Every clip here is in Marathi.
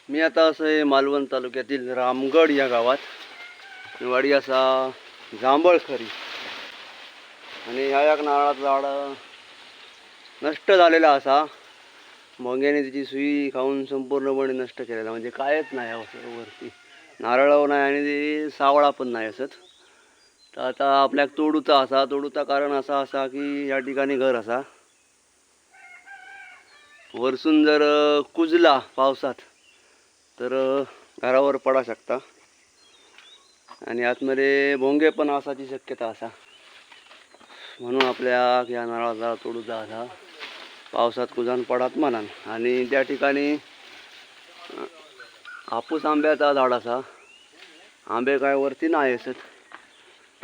मी आता असं आहे मालवण तालुक्यातील रामगड या गावात वाडी असा जांभळखरी आणि ह्या एक नारळाचं झाड नष्ट झालेला असा भोंग्याने तिची सुई खाऊन संपूर्णपणे नष्ट केलेला, म्हणजे कायच नाही असं वरती नारळ नाही आणि ते सावळा पण नाही असत. तर आता आपल्याक तोडूचा कारण असा की या ठिकाणी घर असा वरसून जर कुजला पावसात तर घरावर पडा शकता आणि आतमध्ये भोंगे पण असाची शक्यता असा. म्हणून आपल्या या नारळाचा तोडूचा असा पावसात कुजान पडात म्हणान. आणि त्या ठिकाणी हापूस आंब्याचा झाड असा, आंबे काय वरती नाही असत,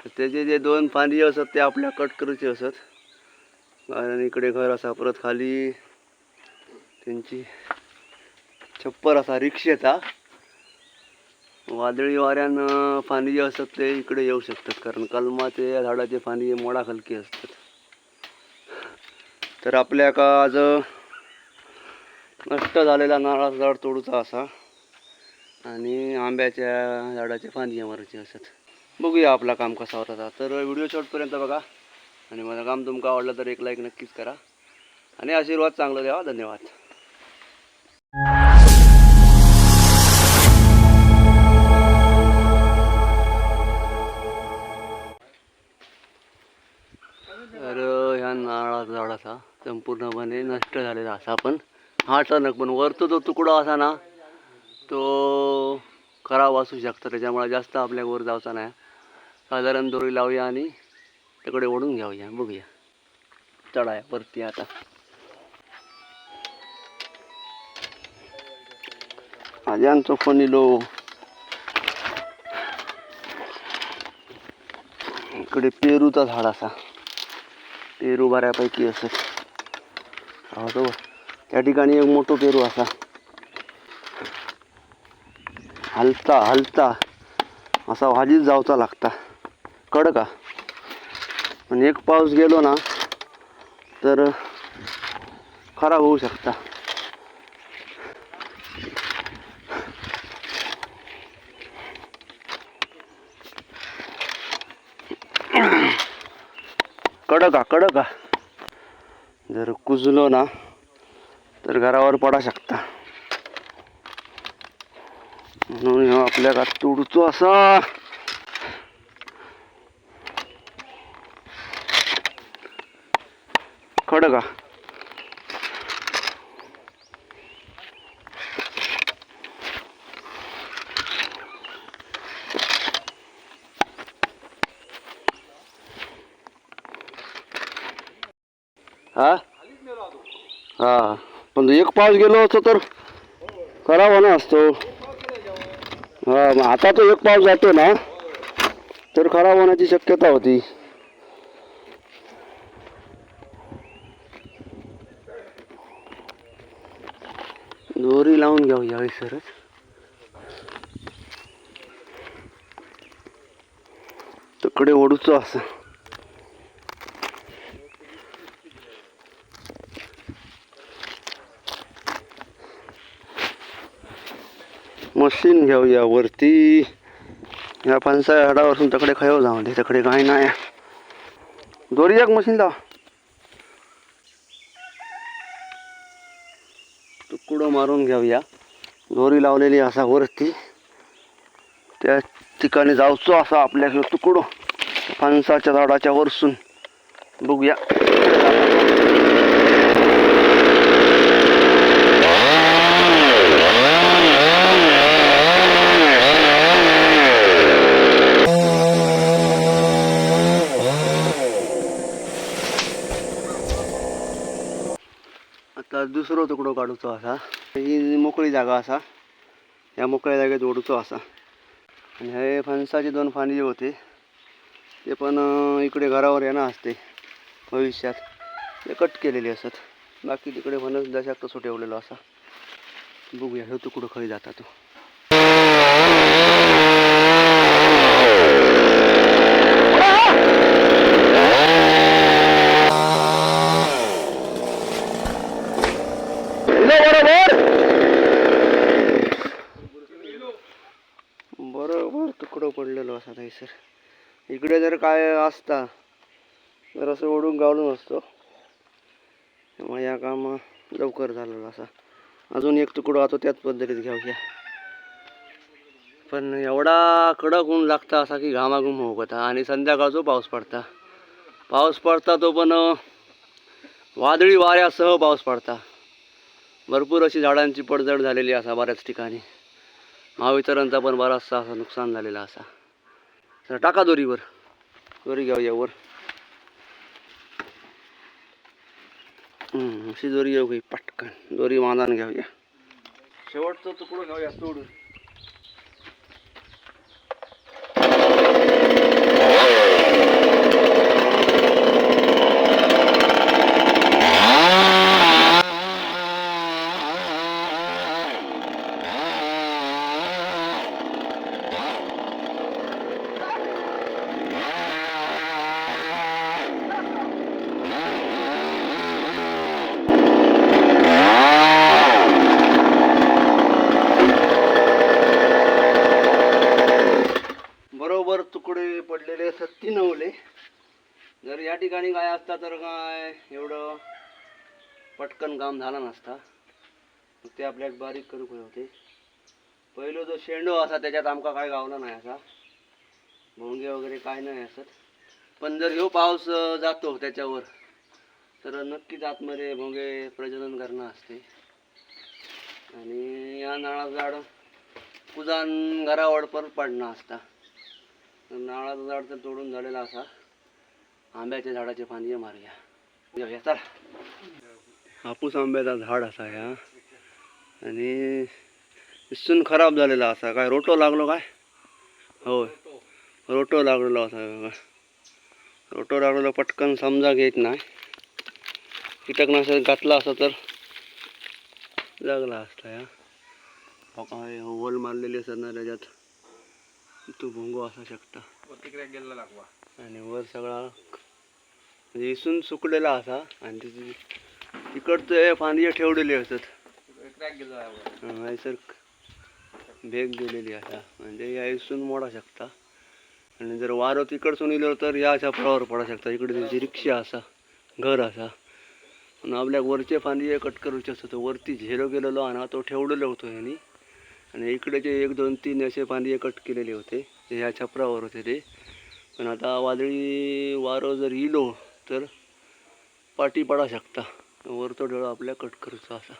त्याचे जे दोन फांदी असत ते आपल्या कट करूचे असत. आणि इकडे घर असा, परत खाली त्यांची छप्पर असा रिक्षेचा. वादळी वाऱ्यानं फांदी जे असतात ते इकडे येऊ शकतात, कारण कलमाचे या झाडाचे फांदी मोडा खलकी असतात. तर आपल्या का आज नष्ट झालेला नारळाचा झाड तोडूचा असा आणि आंब्याच्या झाडाचे फांदी मारायचे असतात. बघूया आपला काम कसा होता. तर व्हिडिओ शेवटपर्यंत बघा आणि माझं काम तुमका आवडलं तर एक लाईक नक्कीच करा आणि आशीर्वाद चांगला द्यावा. धन्यवाद. तर ह्या नारळाचा झाड असा संपूर्णपणे नष्ट झालेला असा, पण हा टणक पण वरतो जो तुकडा असा ना तो खराब असू शकतो, त्याच्यामुळे जास्त आपल्या वर जायचा नाही. साधारण दोरी लावूया आणि तिकडे ओढून घेऊया. बघूया चढाया वरती. आता आज्यांचो फोन इलो. इकडे पेरूचा झाड असा, पेरू बऱ्यापैकी असत. हो त्या ठिकाणी एक मोठं पेरू असा हलता असा भाजीच जावचा लागता कडका. पण एक पाऊस गेलो ना तर खराब होऊ शकता. कडका जर कुजलो ना तर घरावर पडा शकता. म्हणून आपल्याला तोडूचो असा. कडका हा पण एक पाऊस गेलो असतो तर खराब होणार असतो. हा मग आता तो एक पाऊस जातो ना तर खराब होण्याची शक्यता होती. दोरी लावून घेऊया सरच. तिकडे ओढूचो असं. मशीन घेऊया वरती. या फणसा झाडावरून तकडे खायो जाऊ दे, तकडे काही नाही. दोरी एक मशीन लाव. तुकडं मारून घेऊया. दोरी लावलेली असा वरती, त्या ठिकाणी जाऊचो असा आपल्या तुकडो फणसाच्या झाडाच्या वरसून. बघूया आता दुसरो तुकडो काढूचो असा. ही मोकळी जागा असा, या मोकळ्या जागेत ओढूचो असा. आणि हे फणसाचे दोन फांदी होते ते पण इकडे घरावर येणार असते भविष्यात, ते कट केलेले असत. बाकी तिकडे फणस दशाक तसं ठेवलेलो असा. बघूया हे तुकडं खाली जाता तो. बरोबर सर इकडे जर काय असता तर असं ओढून गावलून असतो, त्यामुळे या काम लवकर झालेलं असा. अजून एक तुकडो आता त्याच पद्धतीत घेऊया, पण एवढा कडक ऊन लागता असा की घामाघूम होता. आणि संध्याकाळचा पाऊस पडता तो पण वादळी वाऱ्यासह पाऊस पडता. भरपूर अशी झाडांची पडझड झालेली असा बऱ्याच ठिकाणी. महावितरणचा पण बराचसा असा नुकसान झालेला असा. तर टाका दोरीवर, दोरी घेऊया वर. अशी दोरी घेऊ काही पटकन, दोरी बांधान घेऊया. शेवटचं तुकडं घेऊया सोडून. बरोबर तुकडे पडलेले 96. जर या ठिकाणी काय असता तर काय एवढं पटकन काम झाला नसता. ते आपल्याक बारीक करूक होते. पहिलो जो शेंडो असा त्याच्यात आमका काय गावला नाही असा, भोंगे वगैरे काय नाही असत. पण जर ह्यो पाऊस जातो त्याच्यावर तर नक्कीच आतमध्ये भोंगे प्रजनन करणं असते. आणि या नाळाचं झाड कुजान घरावड पण पडणं असता. नाळाचं झाड तर तोडून झालेला असा. आंब्याच्या झाडाचे फांदी मारूया. घेऊया चला. हापूस आंब्याचा झाड असा ह्या, आणि दिसून खराब झालेला असा. काय रोटो लागलो काय? होय, रोटो लागलेलो असा. रोटो लागलेलो पटकन समजा घेत नाही. कीटकनाशक घातला असता तर लागला असता. या काय होल मारलेली असत ना त्याच्यात, तो भोंगो असू शकता. गेला लागवा आणि वर सगळा म्हणजे इसून सुकलेला असा. आणि तिची तिकडचं फांदी ठेवलेली असत. सर भेग दिलेली असा, म्हणजे या इसून मोडा शकता. आणि जर वारो तिकडसून इलो तर या छपरावर पडा शकता. इकडे त्यांची रिक्षा असा, घर असा. पण आपल्या वरचे फांदी कट करूचे असतो. तो वरती झेलो गेलेलो आणि तो ठेवलेलो होतो ह्यानी. आणि इकडेचे 1, 2, 3 असे फांदी कट केलेले होते, ते ह्या छपरावर होते ते. पण आता वादळी वारो जर इलो तर पाठी पडा शकता. वरतो डोळा आपल्या कट करूचा असा.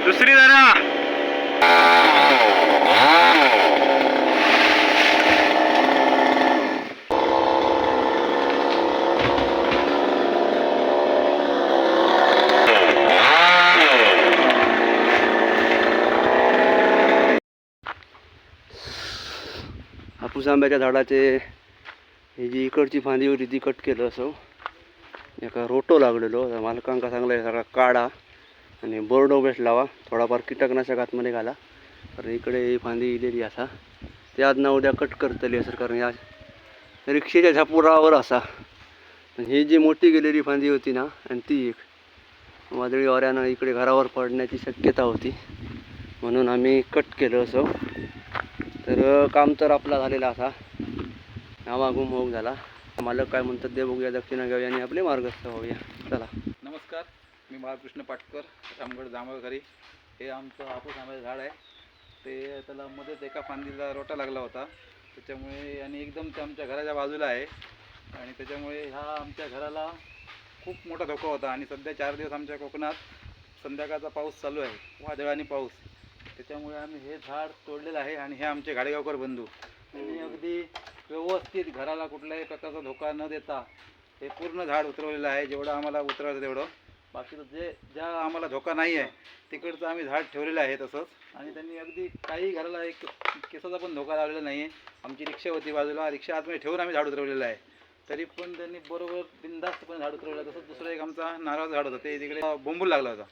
दुसरी जरा हापूस आंब्याच्या झाडाचे ही जी इकडची फांदी होती ती कट केलं असो. एका रोटो लागलेलो. मालकांका सांगलं सगळा काढा आणि बोर्डो बेस लावा, थोडाफार कीटकनाशक आतमध्ये घाला. कारण इकडे ही फांदी इलेली असा, ते आज ना उद्या कट करतली असं. कारण या रिक्षेच्या झापुरावर असा. ही जी मोठी गेलेली फांदी होती ना, आणि ती एक वादळी वाऱ्यानं इकडे घरावर पडण्याची शक्यता होती, म्हणून आम्ही कट केलं असं. तर काम तर आपला झालेला असा. नावागुम होऊक झाला. मालक काय म्हणतात ते बघूया, दक्षिणा घेऊया आणि आपले मार्गस्थ होऊया. चला. नमस्कार, मी बाळकृष्ण पाटकर, रामगड जांभळघरी. हे आमचं हापूस आंब्याचं झाड आहे. ते त्याला मध्येच एका फांदीला रोटा लागला होता, त्याच्यामुळे आणि एकदम ते आमच्या घराच्या बाजूला आहे. आणि त्याच्यामुळे ह्या आमच्या घराला खूप मोठा धोका होता. आणि सध्या 4 दिवस आमच्या कोकणात संध्याकाळचा पाऊस चालू आहे, वादळ आणि पाऊस. त्याच्यामुळे आम्ही हे झाड तोडलेलं आहे. आणि हे आमचे गाडेगावकर बंधू त्यांनी अगदी व्यवस्थित घराला कुठल्याही प्रकारचा धोका न देता हे पूर्ण झाड उतरवलेलं आहे. जेवढं आम्हाला उतरवायचं तेवढं, बाकीचं ज्या आम्हाला धोका नाही आहे तिकडचं आम्ही झाड ठेवलेलं आहे तसंच. आणि त्यांनी अगदी काही घराला एक केसाचा पण धोका लावलेला नाही आहे. आमची रिक्षा होती बाजूला, रिक्षा आतमध्ये ठेवून आम्ही झाड उतरवलेलं आहे. तरी पण त्यांनी बरोबर बिनधास्तपणे झाड उतरवलं. तसंच दुसरं एक आमचा नारळाचं झाड होतं, ते तिकडे बोंबूल लागला होता,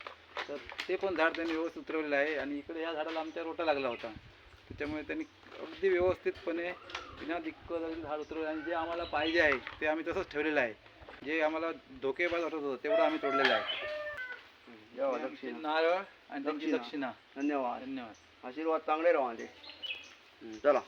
तर ते पण झाड त्यांनी व्यवस्थित उतरवलेलं आहे. आणि इकडे या झाडाला आमच्या रोटा लागला होता, त्याच्यामुळे त्यांनी अगदी व्यवस्थितपणे बिना दिक्कत अगदी झाड उतरवलं. आणि जे आम्हाला पाहिजे आहे ते आम्ही तसंच ठेवलेलं आहे. जे आम्हाला धोकेबाज वाटत होतं तेवढं आम्ही तोडलेलं आहे. जेव्हा हे दक्षिणा. आमची नारळ आणि त्यांची दक्षिणा. दक्षिणा. धन्यवाद. धन्यवाद. आशीर्वाद चांगले राहा. चला.